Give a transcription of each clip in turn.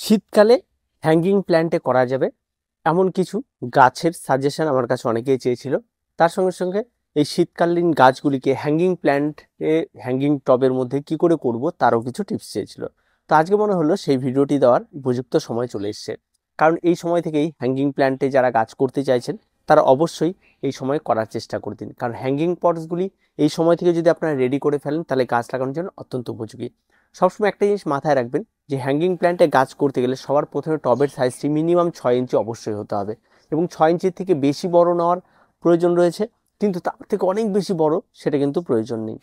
শীতকালে হ্যাঙ্গিং প্ল্যান্টে করা যাবে এমন কিছু গাছের সাজেশন আমার কাছে অনেকেই চেয়েছিল। তার সঙ্গে সঙ্গে এই শীতকালীন গাছগুলিকে হ্যাঙ্গিং প্ল্যান্টে হ্যাঙ্গিং টবের মধ্যে কি করে করব তারও কিছু টিপস চেয়েছিল। তো আজকে মনে হলো সেই ভিডিওটি দেওয়ার উপযুক্ত সময় চলে এসছে, কারণ এই সময় থেকেই হ্যাঙ্গিং প্ল্যান্টে যারা গাছ করতে চাইছেন তারা অবশ্যই এই সময় করার চেষ্টা করে দিন, কারণ হ্যাঙ্গিং পটসগুলি এই সময় থেকে যদি আপনারা রেডি করে ফেলেন তাহলে গাছ লাগানোর জন্য অত্যন্ত উপযোগী। সবসময় একটা জিনিস মাথায় রাখবেন যে হ্যাঙ্গিং প্ল্যান্টে গাছ করতে গেলে সবার প্রথমে টবের সাইজটি মিনিমাম 6 ইঞ্চি অবশ্যই হতে হবে, এবং 6 ইঞ্চির থেকে বেশি বড় নেওয়ার প্রয়োজন রয়েছে, কিন্তু তার থেকে অনেক বেশি বড় সেটা কিন্তু প্রয়োজন নেই।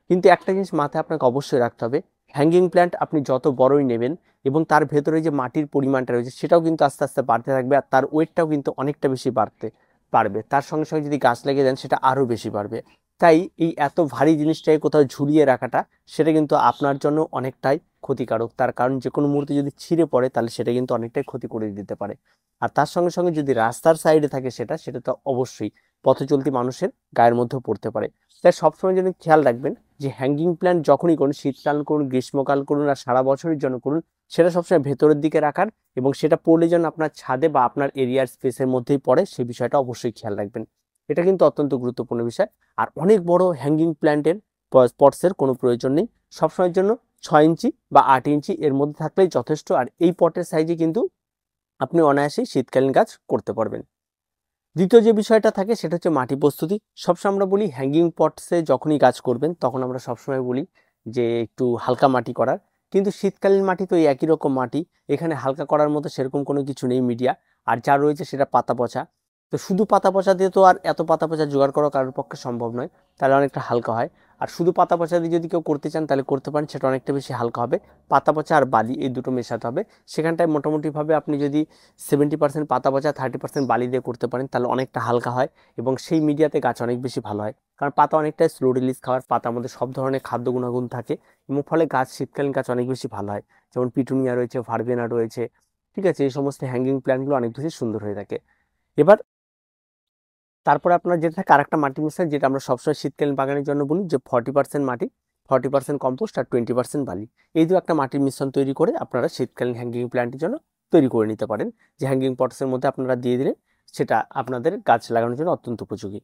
কিন্তু একটা জিনিস মাথায় আপনাকে অবশ্যই রাখতে হবে, হ্যাঙ্গিং প্ল্যান্ট আপনি যত বড়ই নেবেন এবং তার ভেতরে যে মাটির পরিমাণটা রয়েছে সেটাও কিন্তু আস্তে আস্তে বাড়তে থাকবে, আর তার ওয়েটটাও কিন্তু অনেকটা বেশি বাড়তে পারবে। তার সঙ্গে সঙ্গে যদি গাছ লাগিয়ে দেন সেটা আরও বেশি বাড়বে। তাই এই এত ভারী জিনিসটাকে কোথাও ঝুলিয়ে রাখাটা সেটা কিন্তু আপনার জন্য অনেকটাই ক্ষতিকারক, তার কারণ যে কোনো মুহূর্তে যদি ছিঁড়ে পড়ে তাহলে সেটা কিন্তু অনেকটাই ক্ষতি করে দিতে পারে। আর তার সঙ্গে সঙ্গে যদি রাস্তার সাইডে থাকে সেটা তো অবশ্যই পথে চলতি মানুষের গায়ের মধ্যেও পড়তে পারে। তাই সবসময় যেন খেয়াল রাখবেন যে হ্যাঙ্গিং প্ল্যান্ট যখনই করুন, শীতকাল করুন, গ্রীষ্মকাল করুন আর সারা বছরের জন্য করুন, সেটা সবসময় ভেতরের দিকে রাখার, এবং সেটা পড়লে যেন আপনার ছাদে বা আপনার এরিয়ার স্পেসের মধ্যেই পড়ে সেই বিষয়টা অবশ্যই খেয়াল রাখবেন। এটা কিন্তু অত্যন্ত গুরুত্বপূর্ণ বিষয়। আর অনেক বড় হ্যাঙ্গিং প্ল্যান্টের পটসের কোনো প্রয়োজন নেই, সবসময়ের জন্য 6 ইঞ্চি বা 8 ইঞ্চি এর মধ্যে থাকলেই যথেষ্ট। আর এই পটের সাইজে কিন্তু আপনি অনায়াসেই শীতকালীন গাছ করতে পারবেন। দ্বিতীয় যে বিষয়টা থাকে সেটা হচ্ছে মাটি প্রস্তুতি। সবসময় আমরা বলি হ্যাঙ্গিং পটসে যখনই গাছ করবেন তখন আমরা সবসময় বলি যে একটু হালকা মাটি করার, কিন্তু শীতকালীন মাটি তো এই একই রকম মাটি, এখানে হালকা করার মতো সেরকম কোনো কিছু নেই মিডিয়া। আর যা রয়েছে সেটা পাতা পচা। তো শুধু পাতা পচা দিয়ে তো আর এত পাতা পচা জোগাড় করা কারোর পক্ষে সম্ভব নয়, তাহলে অনেকটা হালকা হয়। আর শুধু পাতা পচা দিয়ে যদি কেউ করতে চান তাহলে করতে পারেন, সেটা অনেকটা বেশি হালকা হবে। পাতা পচা আর বালি এই দুটো মেশাতে হবে। সেখানটায় মোটামুটিভাবে আপনি যদি 70% পাতা পচা 30% বালি দিয়ে করতে পারেন তাহলে অনেকটা হালকা হয়, এবং সেই মিডিয়াতে গাছ অনেক বেশি ভালো হয়। কারণ পাতা অনেকটাই স্লো রিলিজ খাওয়ার, পাতার মধ্যে সব ধরনের খাদ্য গুণাগুণ থাকে, এবং ফলে গাছ শীতকালীন গাছ অনেক বেশি ভালো হয়। যেমন পিটুনিয়া রয়েছে, ভার্বেনা রয়েছে, ঠিক আছে, এই সমস্ত হ্যাঙ্গিং প্ল্যান্টগুলো অনেক বেশি সুন্দর হয়ে থাকে। এবার তারপরে আপনার যেটা থাকে আরেকটা মাটি মিশ্রণ, যেটা আমরা সবসময় শীতকালীন বাগানের জন্য বলি যে 40% মাটি, 40% কম্পোস্ট আর 20% বালি, এই দু একটা মাটির মিশ্রণ তৈরি করে আপনারা শীতকালীন হ্যাঙ্গিং প্ল্যান্টের জন্য তৈরি করে নিতে পারেন, যে হ্যাঙ্গিং পটসের মধ্যে আপনারা দিয়ে দিলে সেটা আপনাদের গাছ লাগানোর জন্য অত্যন্ত উপযোগী।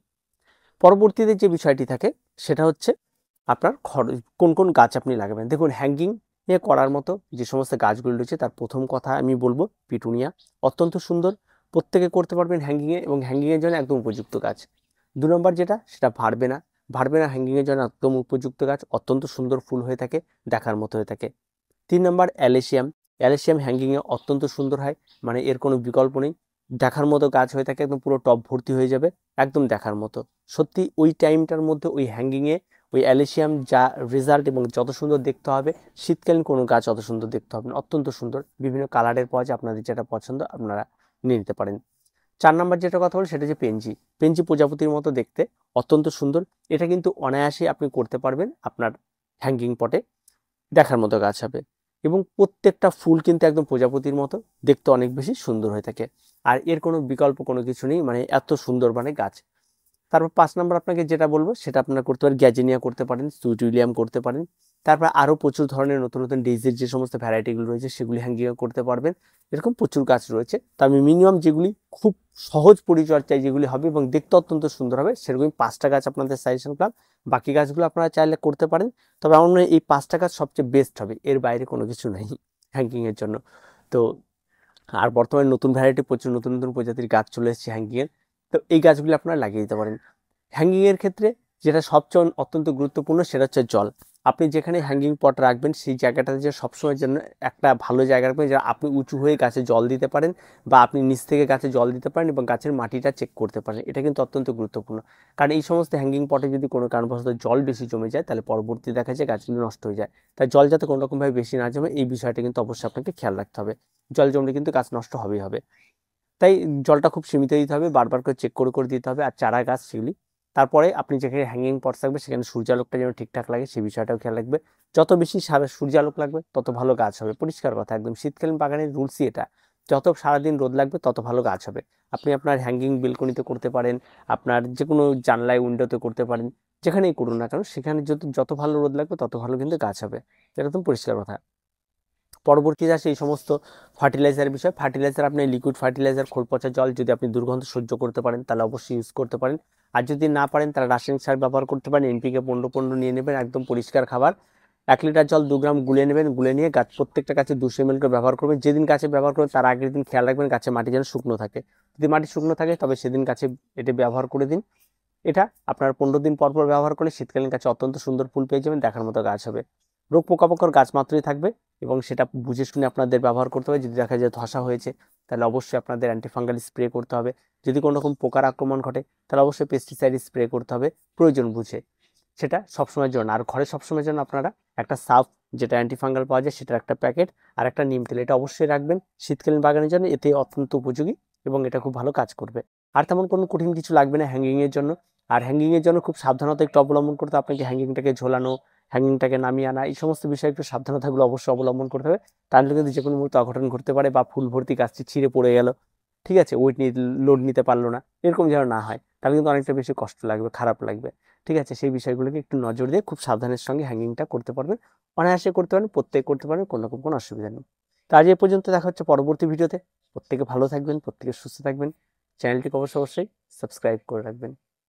পরবর্তীতে যে বিষয়টি থাকে সেটা হচ্ছে আপনার কোন কোন গাছ আপনি লাগাবেন। দেখুন, হ্যাঙ্গিং এ করার মতো যে সমস্ত গাছগুলো রয়েছে তার প্রথম কথা আমি বলবো পিটুনিয়া, অত্যন্ত সুন্দর, প্রত্যেকে করতে পারবেন হ্যাঙ্গিংয়ে, এবং হ্যাঙ্গিংয়ের জন্য একদম উপযুক্ত গাছ। 2 নম্বর যেটা সেটা ভার্বেনা, ভার্বেনা হ্যাঙ্গিংয়ের জন্য একদম উপযুক্ত গাছ, অত্যন্ত সুন্দর ফুল হয়ে থাকে, দেখার মতো হয়ে থাকে। 3 নম্বর অ্যালেসিয়াম, অ্যালেসিয়াম হ্যাঙ্গিংয়ে অত্যন্ত সুন্দর হয়, মানে এর কোনো বিকল্প নেই, দেখার মতো গাছ হয়ে থাকে, একদম পুরো টব ভর্তি হয়ে যাবে, একদম দেখার মতো। সত্যি ওই টাইমটার মধ্যে ওই হ্যাঙ্গিংয়ে ওই অ্যালেসিয়াম যা রেজাল্ট এবং যত সুন্দর দেখতে হবে, শীতকালীন কোনো গাছ অত সুন্দর দেখতে হবে না, অত্যন্ত সুন্দর, বিভিন্ন কালারের পাওয়া যায়, আপনাদের যেটা পছন্দ আপনারা নিয়ে নিতে পারেন। 4 নম্বর যেটা কথা বলি সেটা হচ্ছে পেনজি, পেনজি প্রজাপতির মতো দেখতে, অত্যন্ত সুন্দর, এটা কিন্তু অনায়াসেই আপনি করতে পারবেন আপনার হ্যাঙ্গিং পটে, দেখার মতো গাছ হবে, এবং প্রত্যেকটা ফুল কিন্তু একদম প্রজাপতির মতো দেখতে অনেক বেশি সুন্দর হয়ে থাকে। আর এর কোনো বিকল্প কোনো কিছু নেই, মানে এত সুন্দর মানে গাছ। তারপর 5 নম্বর আপনাকে যেটা বলবো সেটা আপনারা করতে পারেন গ্যাজেনিয়া করতে পারেন, সুইট উইলিয়াম করতে পারেন। তারপর আরও প্রচুর ধরনের নতুন নতুন ডেইজির যে সমস্ত ভ্যারাইটিগুলো রয়েছে সেগুলি হ্যাঙ্গিং করতে পারবেন। এরকম প্রচুর গাছ রয়েছে, তো আমি মিনিমাম যেগুলি খুব সহজ পরিচর্যায় যেগুলি হবে এবং দেখতে অত্যন্ত সুন্দর হবে সেরকমই 5টা গাছ আপনাদের সাজেশন করলাম। বাকি গাছগুলো আপনারা চাইলে করতে পারেন, তবে আমার মনে হয় এই 5টা গাছ সবচেয়ে বেস্ট হবে, এর বাইরে কোনো কিছু নেই হ্যাঙ্গিংয়ের জন্য। তো আর বর্তমানে নতুন ভ্যারাইটি প্রচুর নতুন নতুন প্রজাতির গাছ চলে এসেছে হ্যাঙ্গিংয়ের, তো এই গাছগুলি আপনারা লাগিয়ে দিতে পারেন। হ্যাঙ্গিংয়ের ক্ষেত্রে যেটা সবচেয়ে অত্যন্ত গুরুত্বপূর্ণ সেটা হচ্ছে জল। আপনি যেখানে হ্যাঙ্গিং পট রাখবেন সেই জায়গাটাতে যে সবসময়ের জন্য একটা ভালো জায়গা রাখবেন, যেটা আপনি উঁচু হয়ে গাছে জল দিতে পারেন, বা আপনি নিচ থেকে গাছে জল দিতে পারেন এবং গাছের মাটিটা চেক করতে পারেন, এটা কিন্তু অত্যন্ত গুরুত্বপূর্ণ। কারণ এই সমস্ত হ্যাঙ্গিং পটে যদি কোনো কারণবশত জল বেশি জমে যায় তাহলে পরবর্তী দেখা যায় গাছগুলো নষ্ট হয়ে যায়। তাই জল যাতে কোনো রকমভাবে বেশি না জমে এই বিষয়টা কিন্তু অবশ্যই আপনাকে খেয়াল রাখতে হবে, জল জমলে কিন্তু গাছ নষ্ট হবেই হবে। তাই জলটা খুব সীমিত দিতে হবে, বারবার করে চেক করে করে দিতে হবে। আর চারা গাছ সেগুলি, তারপরে আপনি যেখানে হ্যাঙ্গিং পটস থাকবে সেখানে সূর্যালোকটা যেন ঠিকঠাক লাগে সেই বিষয়টাও খেয়াল রাখবে। যত বেশি সূর্যালোক লাগবে তত ভালো গাছ হবে, পরিষ্কার কথা, একদম শীতকালীন বাগানের রুলসই এটা, যত সারাদিন রোদ লাগবে তত ভালো গাছ হবে। আপনি আপনার হ্যাঙ্গিং বেলকনিতে করতে পারেন, আপনার যে কোনো জানলায় উইন্ডোতে করতে পারেন, যেখানেই করুন না কেন সেখানে যত যত ভালো রোদ লাগবে তত ভালো কিন্তু গাছ হবে, এটা একদম পরিষ্কার কথা। পরবর্তীতে আসে এই সমস্ত ফার্টিলাইজারের বিষয়। ফার্টিলাইজার আপনি লিকুইড ফার্টিলাইজার, খোল পচা জল, যদি আপনি দুর্গন্ধ সহ্য করতে পারেন তাহলে অবশ্যই ইউজ করতে পারেন। আর যদি না পারেন তাহলে রাসায়নিক সার ব্যবহার করতে পারেন। এনপিকে 15-15 নিয়ে নেবেন, একদম পরিষ্কার খাবার। 1 লিটার জল 2 গ্রাম গুলে নেবেন, গুলে নিয়ে প্রত্যেকটা গাছে 200 ml করে ব্যবহার করবেন। যেদিন গাছে ব্যবহার করবেন তার আগের দিন খেয়াল রাখবেন গাছে মাটি যেন শুকনো থাকে। যদি মাটি শুকনো থাকে তবে সেদিন গাছে এটা ব্যবহার করে দিন। এটা আপনার 15 দিন পর পর ব্যবহার করলে শীতকালীন গাছে অত্যন্ত সুন্দর ফুল পেয়ে যাবেন, দেখার মতো গাছ হবে। রোগ পোকামাকড় গাছ মাত্রই থাকবে এবং সেটা বুঝে শুনে আপনাদের ব্যবহার করতে হবে। যদি দেখা যায় ধসা হয়েছে তাহলে অবশ্যই আপনাদের অ্যান্টিফাঙ্গাল স্প্রে করতে হবে। যদি কোনো রকম পোকার আক্রমণ ঘটে তাহলে অবশ্যই পেস্টিসাইড স্প্রে করতে হবে প্রয়োজন বুঝে, সেটা সবসময়ের জন্য। আর ঘরে সবসময়ের জন্য আপনারা একটা সাফ, যেটা অ্যান্টিফাঙ্গাল পাওয়া যায় সেটার একটা প্যাকেট আর একটা নিম তেল, এটা অবশ্যই রাখবেন শীতকালীন বাগানের জন্য। এতে অত্যন্ত উপযোগী এবং এটা খুব ভালো কাজ করবে। আর তেমন কোনো কঠিন কিছু লাগবে না হ্যাঙ্গিংয়ের জন্য। আর হ্যাঙ্গিংয়ের জন্য খুব সাবধানতা একটু অবলম্বন করতে, আপনাকে হ্যাঙ্গিংটাকে ঝোলানো, হ্যাঙ্গিংটাকে নামিয়ে আনা, এই সমস্ত বিষয়ে একটু সাবধানতাগুলো অবশ্যই অবলম্বন করতে হবে। তাহলে কিন্তু যে কোনো মুহূর্তে অঘটন ঘটতে পারে, বা ফুল ভর্তি গাছটি ছিঁড়ে পড়ে গেল, ঠিক আছে, ওয়েট লোড নিতে পারলো না, এরকম যেন না হয়, তাহলে কিন্তু অনেকটা বেশি কষ্ট লাগবে, খারাপ লাগবে। ঠিক আছে, সেই বিষয়গুলোকে একটু নজর দিয়ে খুব সাবধানের সঙ্গে হ্যাঙ্গিংটা করতে পারবেন, অনায়াসে করতে পারেন, প্রত্যেক করতে পারেন, কোনো রকম কোনো অসুবিধা নেই। তো আজ এ পর্যন্ত, দেখা হচ্ছে পরবর্তী ভিডিওতে। প্রত্যেকে ভালো থাকবেন, প্রত্যেকে সুস্থ থাকবেন। চ্যানেলটিকে অবশ্যই সাবস্ক্রাইব করে রাখবেন।